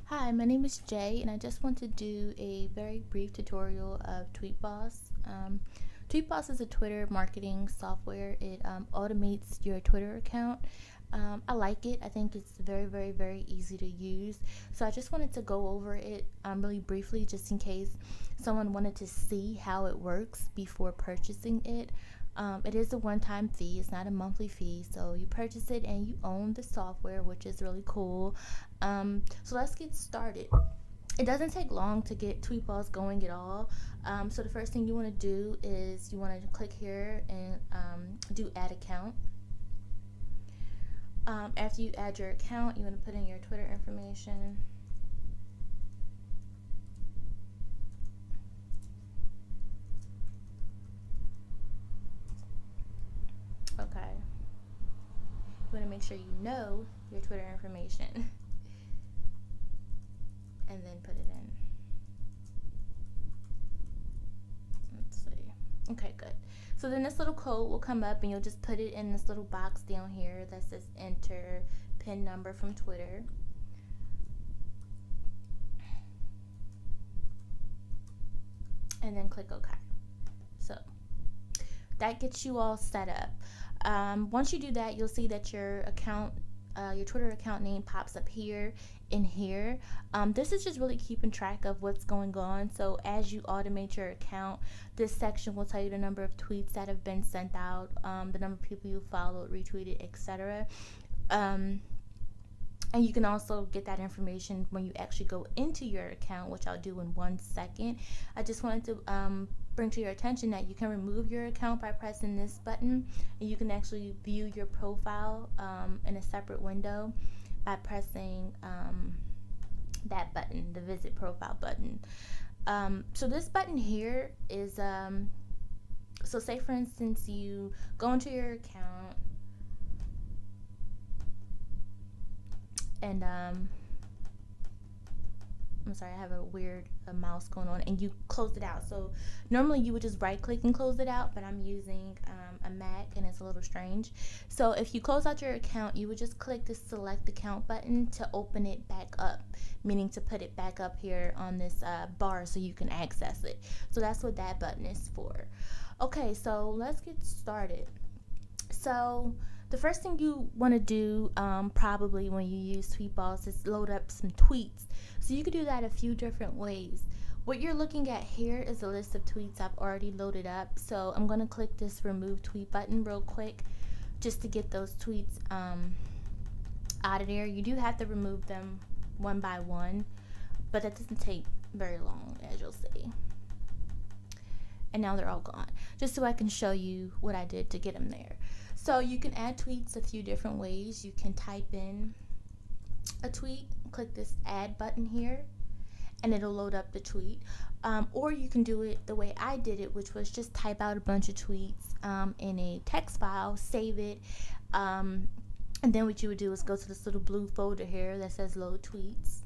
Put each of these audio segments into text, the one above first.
Hi, my name is Jay, and I just want to do a very brief tutorial of TweetBoss. TweetBoss is a Twitter marketing software. It automates your Twitter account. I like it. I think it's very easy to use. So I just wanted to go over it really briefly, just in case someone wanted to see how it works before purchasing it. It is a one-time fee. It's not a monthly fee. So you purchase it and you own the software, which is really cool. So let's get started. It doesn't take long to get TweetBoss going at all. So the first thing you want to do is you want to click here and do add account. After you add your account, you want to put in your Twitter information. Okay. You want to make sure you know your Twitter information and then put it in. Let's see. Okay, good. So then this little code will come up and you'll just put it in this little box down here that says enter PIN number from Twitter. And then click OK. So that gets you all set up. Once you do that, you'll see that your account, your Twitter account name pops up here and here. This is just really keeping track of what's going on. So as you automate your account, this section will tell you the number of tweets that have been sent out, the number of people you followed, retweeted, etc. And you can also get that information when you actually go into your account, which I'll do in 1 second. I just wanted to bring to your attention that you can remove your account by pressing this button, and you can actually view your profile in a separate window by pressing that button, the visit profile button. So this button here is, so say for instance you go into your account and I'm sorry, I have a weird mouse going on, and you close it out. So normally you would just right click and close it out, but I'm using a Mac and it's a little strange. So if you close out your account, you would just click the select account button to open it back up, meaning to put it back up here on this bar so you can access it. So that's what that button is for. Okay, so let's get started. So the first thing you want to do probably when you use TweetBoss is load up some tweets. So you could do that a few different ways. What you're looking at here is a list of tweets I've already loaded up. So I'm going to click this remove tweet button real quick just to get those tweets out of there. You do have to remove them one by one, but that doesn't take very long, as you'll see. And now they're all gone, just so I can show you what I did to get them there. So you can add tweets a few different ways. You can type in a tweet, click this add button here, and it'll load up the tweet. Or you can do it the way I did it, which was just type out a bunch of tweets in a text file, save it, and then what you would do is go to this little blue folder here that says load tweets,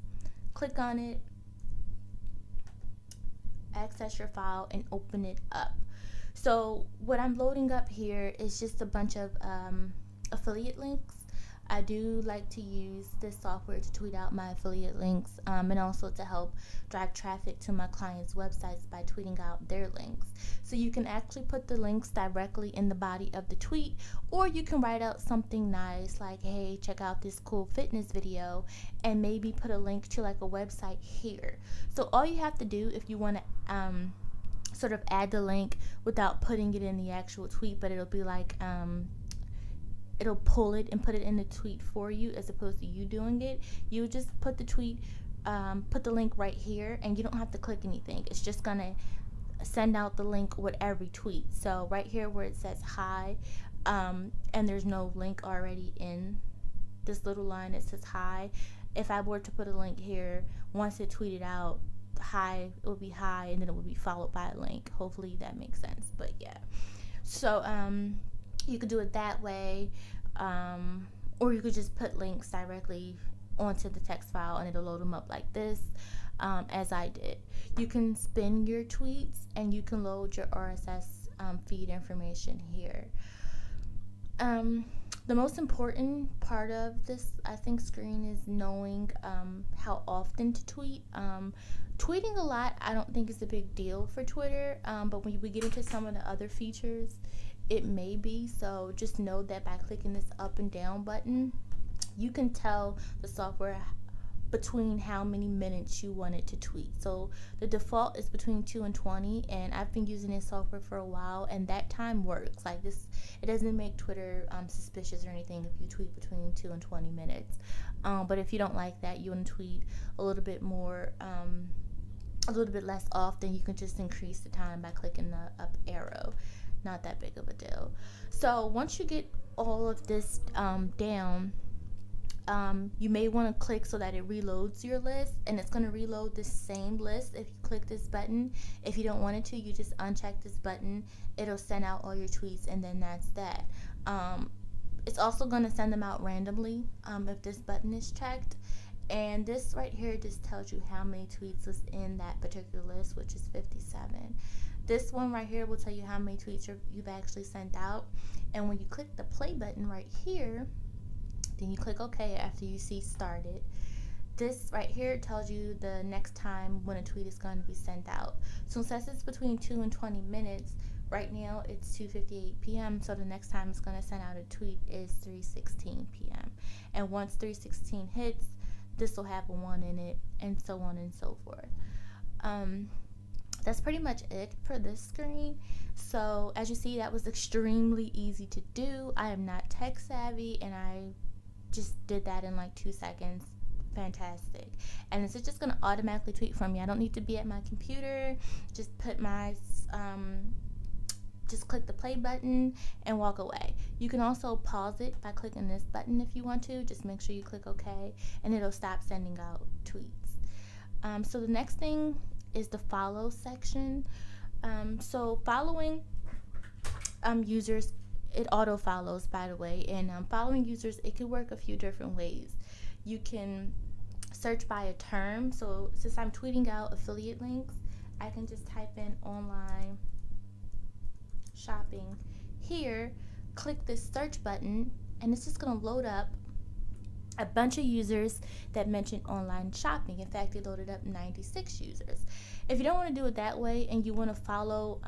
click on it, access your file, and open it up. So what I'm loading up here is just a bunch of affiliate links. I do like to use this software to tweet out my affiliate links and also to help drive traffic to my clients' websites by tweeting out their links. So you can actually put the links directly in the body of the tweet, or you can write out something nice like, hey, check out this cool fitness video, and maybe put a link to like a website here. So all you have to do if you want to sort of add the link without putting it in the actual tweet, but it'll be like it'll pull it and put it in the tweet for you as opposed to you doing it. You just put the tweet, put the link right here, and you don't have to click anything. It's just gonna send out the link with every tweet. So right here where it says hi, and there's no link already in this little line that says hi, if I were to put a link here, once it tweeted out hi, it would be hi, and then it would be followed by a link. Hopefully that makes sense. But yeah, so you could do it that way, or you could just put links directly onto the text file and it'll load them up like this, as I did. You can spin your tweets and you can load your RSS feed information here. The most important part of this, I think, screen is knowing how often to tweet. Tweeting a lot, I don't think is a big deal for Twitter, but when we get into some of the other features, it may be. So just know that by clicking this up and down button, you can tell the software between how many minutes you want it to tweet. So the default is between 2 and 20, and I've been using this software for a while, and that time works. Like this, it doesn't make Twitter suspicious or anything if you tweet between 2 and 20 minutes. But if you don't like that, you want to tweet a little bit more, a little bit less often, you can just increase the time by clicking the up arrow. Not that big of a deal. So once you get all of this down, you may want to click so that it reloads your list, and it's going to reload the same list if you click this button. If you don't want it to, you just uncheck this button. It'll send out all your tweets, and then that's that. It's also going to send them out randomly if this button is checked. And this right here just tells you how many tweets was in that particular list, which is 57. This one right here will tell you how many tweets you've actually sent out. And when you click the play button right here, then you click OK after you see started. This right here tells you the next time when a tweet is going to be sent out. So since it's between 2 and 20 minutes, right now it's 2:58 p.m. So the next time it's going to send out a tweet is 3:16 p.m. And once 3:16 hits, this will have a 1 in it, and so on and so forth. That's pretty much it for this screen. So as you see, that was extremely easy to do. I am not tech savvy, and I just did that in like 2 seconds. Fantastic. And this is just going to automatically tweet for me. I don't need to be at my computer. Just put my just click the play button and walk away. You can also pause it by clicking this button if you want to. Just make sure you click OK, and it'll stop sending out tweets. So the next thing is the follow section. So following users, it auto follows, by the way, and following users, it can work a few different ways. You can search by a term. So since I'm tweeting out affiliate links, I can just type in online shopping here, click this search button, and it's just going to load up a bunch of users that mention online shopping. In fact, it loaded up 96 users. If you don't want to do it that way and you want to follow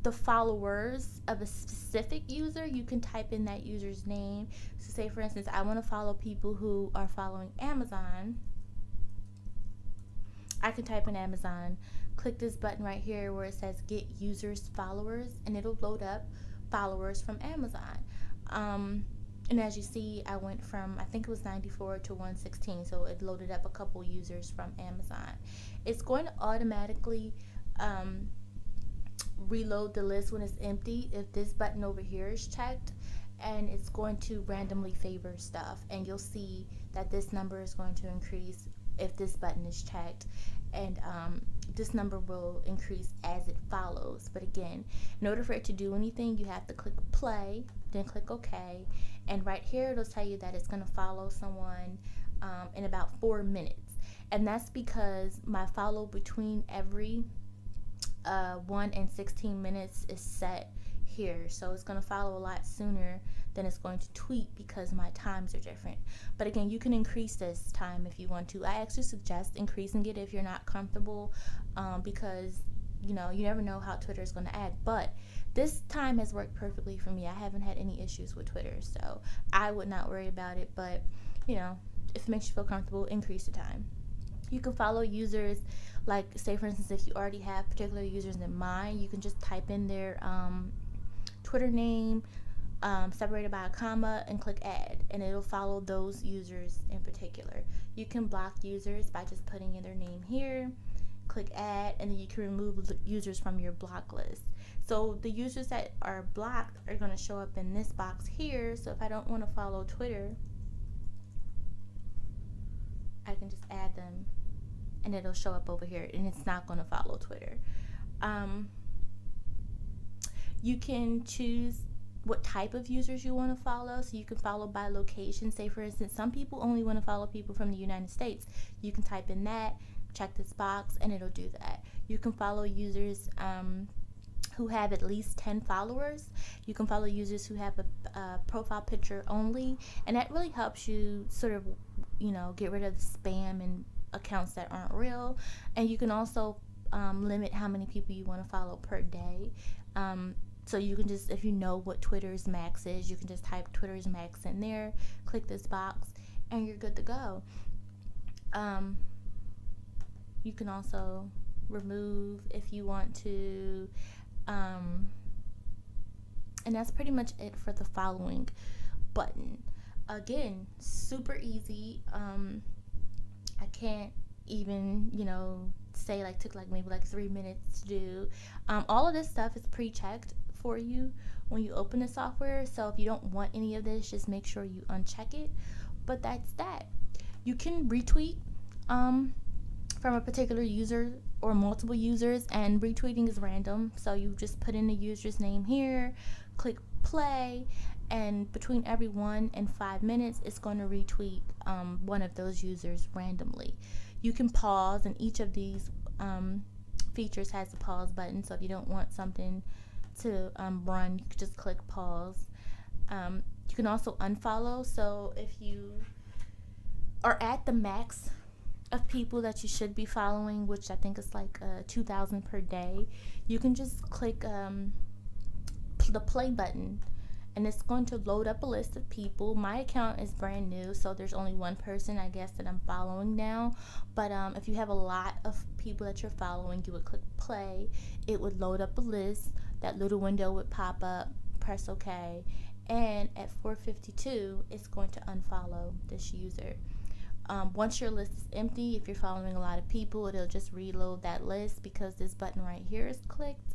the followers of a specific user, you can type in that user's name. So say for instance, I want to follow people who are following Amazon. I can type in Amazon, click this button right here where it says get users followers, and it'll load up followers from Amazon. And as you see, I went from, I think it was 94 to 116, so it loaded up a couple users from Amazon. It's going to automatically reload the list when it's empty if this button over here is checked, and it's going to randomly favor stuff, and you'll see that this number is going to increase if this button is checked, and this number will increase as it follows. But again, in order for it to do anything, you have to click play, then click OK, and right here it'll tell you that it's going to follow someone in about 4 minutes, and that's because my follow between every 1 and 16 minutes is set here, so it's going to follow a lot sooner than it's going to tweet because my times are different. But again, you can increase this time if you want to. I actually suggest increasing it if you're not comfortable, because you never know how Twitter is going to act. But this time has worked perfectly for me. I haven't had any issues with Twitter, so I would not worry about it. But if it makes you feel comfortable, increase the time. You can follow users, like say for instance, if you already have particular users in mind, you can just type in their Twitter name separated by a comma and click add, and it'll follow those users in particular. You can block users by just putting in their name here, click add, and then you can remove users from your block list. So the users that are blocked are going to show up in this box here. So if I don't want to follow Twitter, I can just add them, and it'll show up over here, and it's not going to follow Twitter. You can choose what type of users you want to follow. So you can follow by location. Say for instance, some people only want to follow people from the United States. You can type in that, check this box, and it'll do that. You can follow users who have at least 10 followers. You can follow users who have a profile picture only, and that really helps you sort of get rid of the spam and accounts that aren't real. And you can also limit how many people you want to follow per day. So you can just, if you know what Twitter's max is, you can just type Twitter's max in there, click this box, and you're good to go. You can also remove if you want to. And that's pretty much it for the following button. Again, super easy. I can't even, say took maybe 3 minutes to do. All of this stuff is pre-checked for you when you open the software. So if you don't want any of this, just make sure you uncheck it. But that's that. You can retweet from a particular user or multiple users, and retweeting is random. So you just put in the user's name here, click play, and between every 1 and 5 minutes, it's going to retweet one of those users randomly. You can pause, and each of these features has a pause button. So if you don't want something to run, you can just click pause. You can also unfollow. So if you are at the max of people that you should be following, which I think is 2,000 per day, you can just click the play button, and it's going to load up a list of people. My account is brand new, so there's only one person, I guess, that I'm following now. But if you have a lot of people that you're following, you would click play. It would load up a list. That little window would pop up. Press OK, and at 4:52, it's going to unfollow this user. Once your list is empty, if you're following a lot of people, it'll just reload that list because this button right here is clicked.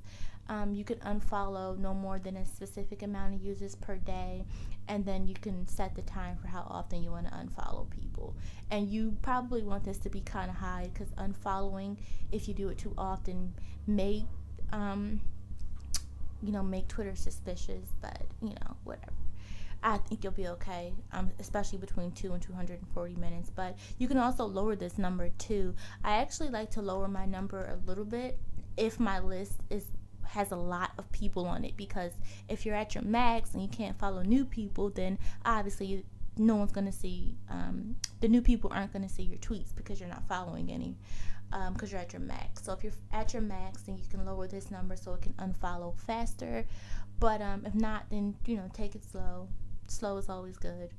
You can unfollow no more than a specific amount of users per day, and then you can set the time for how often you want to unfollow people. And you probably want this to be kind of high, because unfollowing, if you do it too often, may make Twitter suspicious, but whatever. I think you'll be okay, especially between 2 and 240 minutes. But you can also lower this number too. I actually like to lower my number a little bit if my list has a lot of people on it, because if you're at your max and you can't follow new people, then obviously no one's going to see, the new people aren't going to see your tweets because you're not following any, because you're at your max. So if you're at your max, then you can lower this number so it can unfollow faster. But if not, then take it slow. Slow is always good.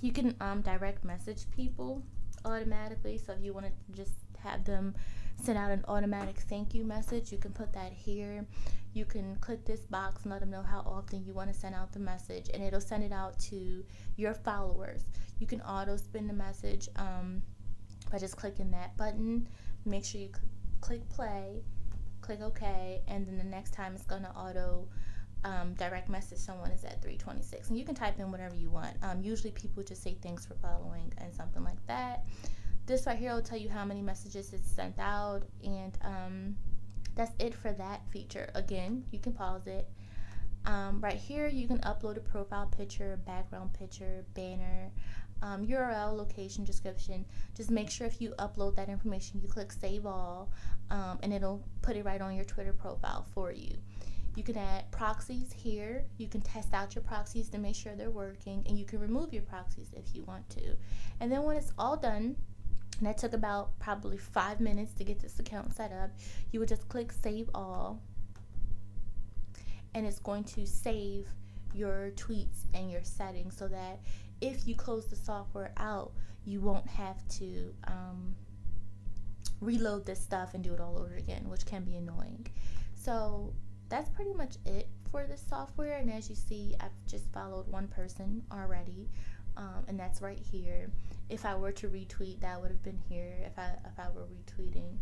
You can direct message people automatically. So if you want to just have them send out an automatic thank you message, you can put that here. You can click this box and let them know how often you want to send out the message, and it'll send it out to your followers. You can auto spin the message by just clicking that button. Make sure you click play, click OK, and then the next time it's going to auto direct message someone is at 3:26, and you can type in whatever you want. Usually people just say thanks for following and something like that. This right here will tell you how many messages it's sent out, and that's it for that feature. Again, you can pause it. Right here you can upload a profile picture, background picture, banner, URL, location, description. Just make sure if you upload that information, you click save all, and it'll put it right on your Twitter profile for you. You can add proxies here. You can test out your proxies to make sure they're working, and you can remove your proxies if you want to. And then when it's all done, and that took about probably 5 minutes to get this account set up, you would just click save all, and it's going to save your tweets and your settings so that if you close the software out, you won't have to reload this stuff and do it all over again, which can be annoying. So that's pretty much it for this software. And as you see, I've just followed one person already, and that's right here. If I were to retweet, that would have been here if I were retweeting.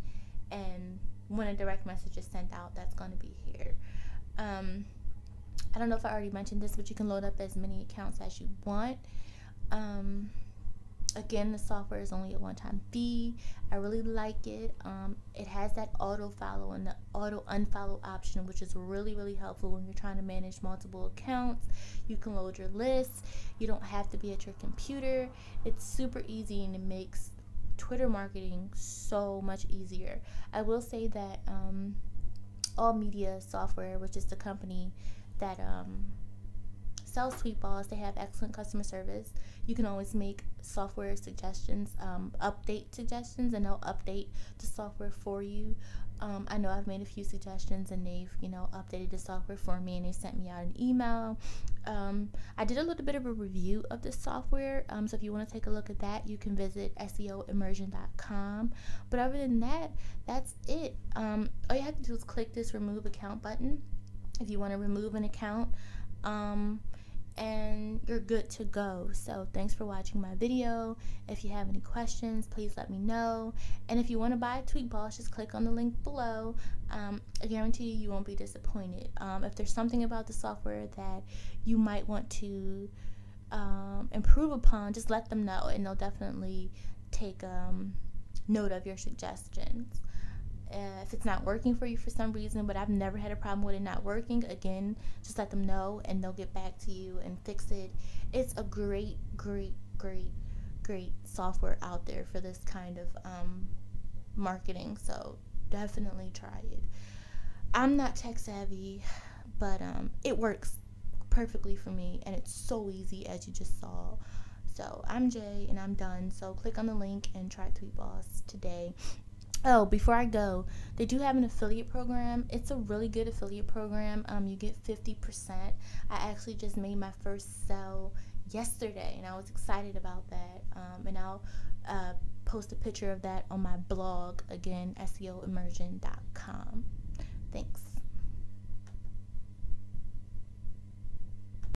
And when a direct message is sent out, that's going to be here. I don't know if I already mentioned this, but you can load up as many accounts as you want. Again, the software is only a one-time fee. I really like it. It has that auto follow and the auto unfollow option, which is really, really helpful when you're trying to manage multiple accounts. You can load your lists. You don't have to be at your computer. It's super easy, and it makes Twitter marketing so much easier. I will say that All Media Software, which is the company that sells TweetBoss. They have excellent customer service. You can always make software suggestions, update suggestions, and they'll update the software for you. I know I've made a few suggestions and they've, updated the software for me and they sent me out an email. I did a little bit of a review of the software. So if you want to take a look at that, you can visit SEOimmersion.com. But other than that, that's it. All you have to do is click this remove account button if you want to remove an account. And you're good to go. So thanks for watching my video. If you have any questions, please let me know. And if you want to buy TweetBoss, just click on the link below. I guarantee you won't be disappointed. If there's something about the software that you might want to improve upon, just let them know and they'll definitely take note of your suggestions. If it's not working for you for some reason, but I've never had a problem with it not working, again, just let them know and they'll get back to you and fix it. It's a great software out there for this kind of marketing, so definitely try it. I'm not tech savvy, but it works perfectly for me and it's so easy, as you just saw. So I'm Jay and I'm done. So click on the link and try TweetBoss today. Oh, before I go, they do have an affiliate program. It's a really good affiliate program. You get 50%. I actually just made my first sale yesterday, and I was excited about that. And I'll post a picture of that on my blog, again, SEOimmersion.com. Thanks.